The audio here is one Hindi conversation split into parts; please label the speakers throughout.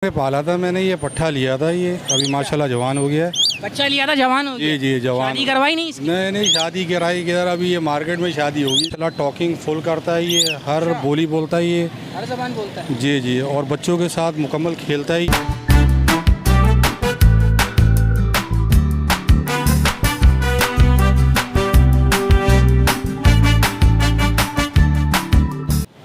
Speaker 1: में पाला था मैंने, ये पट्ठा लिया था, ये अभी माशाल्लाह जवान हो गया है।
Speaker 2: बच्चा लिया था, जवान हो गया।
Speaker 1: जी जवान।
Speaker 2: शादी करवाई नहीं इसकी?
Speaker 1: नहीं शादी कराई किधर, अभी ये मार्केट में शादी होगी। चला टॉकिंग फुल करता है, ये हर बोली बोलता है, ये
Speaker 2: हर ज़बान बोलता है।
Speaker 1: जी और बच्चों के साथ मुकम्मल खेलता है।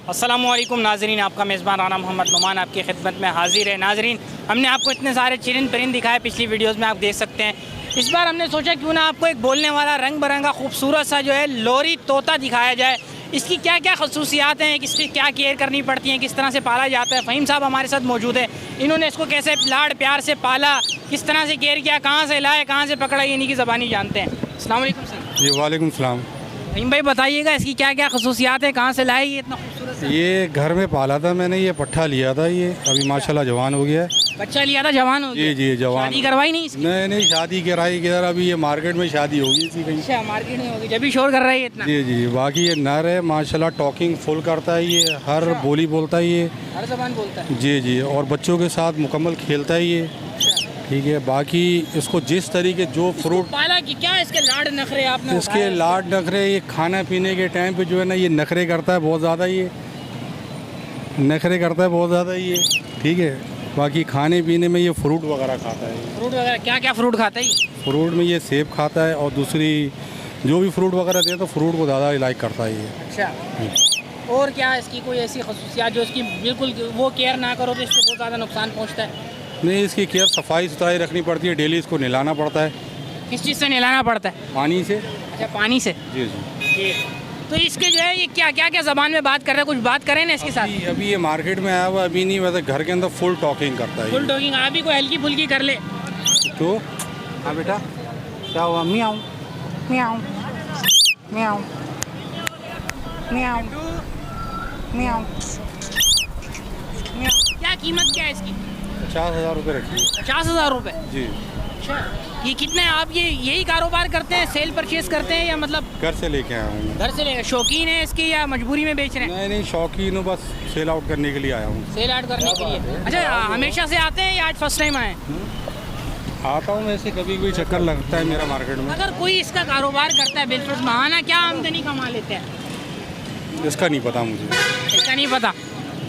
Speaker 2: अस्सलामुअलैकुम नाजरीन, आपका मेज़बान राना मोहम्मद नुमान आपकी खिदमत में हाजिर है। नाजरीन, हमने आपको इतने सारे चरिंद परिंद दिखाए पिछली वीडियोस में, आप देख सकते हैं। इस बार हमने सोचा क्यों ना आपको एक बोलने वाला रंग बिरंगा खूबसूरत सा जो है लोरी तोता दिखाया जाए। इसकी क्या क्या खसूसियात हैं, इसकी क्या केयर करनी पड़ती हैं, किस तरह से पाला जाता है। फ़हीम साहब हमारे साथ मौजूद है, इन्होंने इसको कैसे लाड़ प्यार से पाला, किस तरह से केयर किया, कहाँ से लाए, कहाँ से पकड़ा, इन्हीं की ज़बानी जानते हैं। अस्सलाम वालेकुम सर।
Speaker 1: जी वालेकुम सलाम।
Speaker 2: फ़हीम भाई बताइएगा इसकी क्या क्या खसूसियात है, कहाँ से लाए ये इतना खूबसूरत सा?
Speaker 1: ये घर में पाला था मैंने, ये पट्ठा लिया था, ये अभी माशाल्लाह जवान हो गया है।
Speaker 2: बच्चा लिया था, जवान हो गया।
Speaker 1: जी जवान।
Speaker 2: शादी करवाई नहीं इसकी?
Speaker 1: नहीं शादी कराई किधर, अभी ये मार्केट में शादी होगी इसी कहीं।
Speaker 2: अच्छा, मार्केट में होगी, जब भी शोर कर रहा है इतना।
Speaker 1: जी बाकी ये नर है माशाल्लाह, टॉकिंग फुल करता है, ये हर बोली बोलता है, ये
Speaker 2: हर ज़बान बोलता है।
Speaker 1: जी और बच्चों के साथ मुकम्मल खेलता है ये। ठीक है, बाकी इसको जिस तरीके जो फ्रूट
Speaker 2: पाला कि क्या इसके लाड नखरे आपने
Speaker 1: इसके
Speaker 2: उठाए?
Speaker 1: लाड नखरे, ये खाना पीने के टाइम पे जो है ना, ये नखरे करता है बहुत ज़्यादा, ये नखरे करता है बहुत ज़्यादा ये। ठीक है, बाकी खाने पीने में ये फ्रूट वगैरह खाता है।
Speaker 2: फ्रूट वगैरह क्या क्या फ्रूट खाता है?
Speaker 1: फ्रूट में ये सेब खाता है, और दूसरी जो भी फ्रूट वगैरह दे तो फ्रूट को ज़्यादा लाइक करता है ये।
Speaker 2: अच्छा, और क्या इसकी कोई ऐसी खसूसियात जो इसकी बिल्कुल वो केयर ना करो तो इसको बहुत ज़्यादा नुकसान पहुँचता है?
Speaker 1: नहीं, इसकी केयर सफाई सुथराई रखनी पड़ती है, डेली इसको नहलाना पड़ता है।
Speaker 2: किस चीज़ से नहलाना पड़ता है?
Speaker 1: पानी से।
Speaker 2: अच्छा, पानी से।
Speaker 1: जी
Speaker 2: तो इसके जो है ये क्या क्या क्या ज़बान में बात कर रहे हैं, कुछ बात करें ना इसके साथ।
Speaker 1: अभी ये मार्केट में आया हुआ, अभी नहीं, वैसे घर के अंदर फुल टॉकिंग करता है।
Speaker 2: Full talking? आप भी कोई हल्की फुल्की कर ले
Speaker 1: तो। हाँ बेटा, क्या हुआ? म्याऊं म्याऊं म्याऊं म्याऊं म्याऊं।
Speaker 2: क्या कीमत क्या है इसकी?
Speaker 1: 50,000 रुपये रखिए।
Speaker 2: 50,000 रुपये?
Speaker 1: जी।
Speaker 2: अच्छा, ये कितने आप यही कारोबार करते हैं, सेल परचेज करते हैं या मतलब
Speaker 1: घर से लेके आया हूँ।
Speaker 2: घर से लेकर? शौकीन है इसकी या मजबूरी में बेच रहे हैं?
Speaker 1: नहीं शौकीन हूँ, बस सेल आउट करने के लिए आया हूँ।
Speaker 2: सेल आउट करने के लिए? अच्छा, हमेशा से आते हैं या आज फर्स्ट टाइम आए?
Speaker 1: आता हूँ वैसे, कभी कोई चक्कर लगता है मेरा मार्केट में।
Speaker 2: अगर कोई इसका कारोबार करता है बिल्कुल महाना, क्या आमदनी कमा लेते हैं?
Speaker 1: इसका नहीं पता मुझे।
Speaker 2: इसका नहीं पता?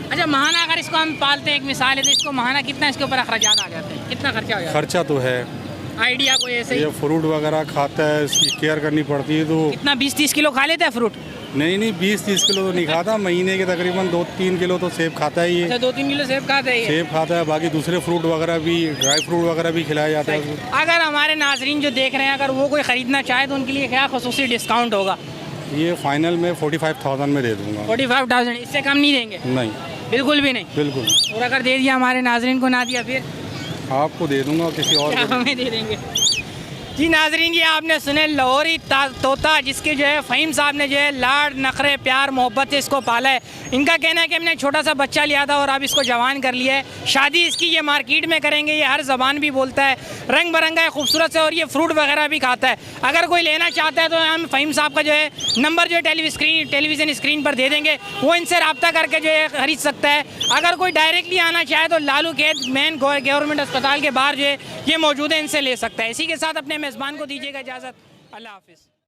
Speaker 2: अच्छा, महाना अगर इसको हम पालते हैं, एक मिसाल है, तो इसको महाना कितना इसके ऊपर अखराजात आ जाते हैं, कितना खर्चा हो जाता है?
Speaker 1: खर्चा तो है,
Speaker 2: आइडिया कोई ऐसे ही?
Speaker 1: ये फ्रूट वगैरह खाता है, इसकी केयर करनी पड़ती है। तो
Speaker 2: कितना 20-30 किलो खा लेता है फ्रूट?
Speaker 1: नहीं 20-30 किलो तो नहीं खाता, महीने के तकरीबन 2-3 किलो तो सेब खाता है ये।
Speaker 2: अच्छा, 2-3 किलो सेब खाता है ये?
Speaker 1: सेब खाता है, बाकी दूसरे फ्रूट वगैरह भी, ड्राई फ्रूट वगैरह भी खिलाया जाता है उसको।
Speaker 2: अगर हमारे नाजरीन जो देख रहे हैं, अगर वो कोई ख़रीदना चाहे तो उनके लिए क्या खसूसी डिस्काउंट होगा?
Speaker 1: ये फाइनल में 45,000 में दे दूँगा।
Speaker 2: 45,000? इससे कम नहीं देंगे?
Speaker 1: नहीं,
Speaker 2: बिल्कुल भी नहीं?
Speaker 1: बिल्कुल।
Speaker 2: और अगर दे दिया हमारे नाजरीन को, ना दिया फिर?
Speaker 1: आपको दे दूँगा, किसी और
Speaker 2: क्या
Speaker 1: को।
Speaker 2: हमें दे देंगे? जी नाजरीन, ये आपने सुने लाहौरी तोता, जिसके जो है फ़हीम साहब ने जो है लाड़ नखरे प्यार मोहब्बत से इसको पाला है। इनका कहना है कि हमने छोटा सा बच्चा लिया था और अब इसको जवान कर लिया है। शादी इसकी ये मार्केट में करेंगे, ये हर ज़बान भी बोलता है, रंग बिरंगा है, खूबसूरत से, और ये फ्रूट वगैरह भी खाता है। अगर कोई लेना चाहता है तो हम फ़हीम साहब का जो है नंबर जो है टेलीविज़न स्क्रीन पर दे देंगे, वो इनसे रब्ता करके जो है ख़रीद सकता है। अगर कोई डायरेक्टली आना चाहे तो लालू कैद मेन गवर्नमेंट अस्पताल के बाहर जो है ये मौजूद है, इनसे ले सकता है। इसी के साथ अपने मेज़बान को दीजिएगा इजाज़त। अल्लाह हाफ़िज़।